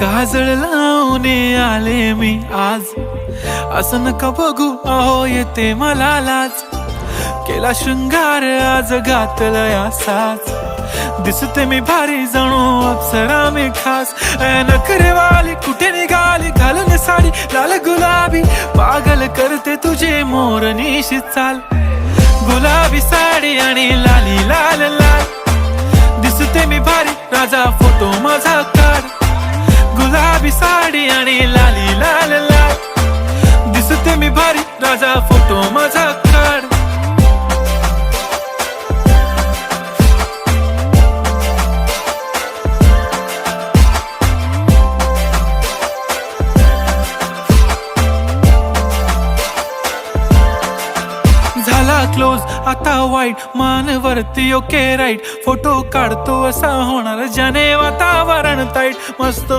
काजळ लावून आले मी आज, असं नका बघू अहो येते मला लाज. केला शृंगार आज घातलाय असाच, दिसते मी भारी जणू अप्सरा मी खास. नखरेवाली कुठे निघाली घालून साडी लाल गुलाबी, पागल करते तुझे मोरनीशी चाल. गुलाबी साडी आणि लाली लाल लाल, दिसते मी भारी राजा फोटो माझा काढ. गुलाबी साडी आणि लाली लाल लाल, दिसते मी भारी राजा फोटो माझा काढ. झाला क्लोज आता वाईट, मान वरती ओके राईट. फोटो काढतो असा होणार ज्याने वातावरण ताईट. मस्त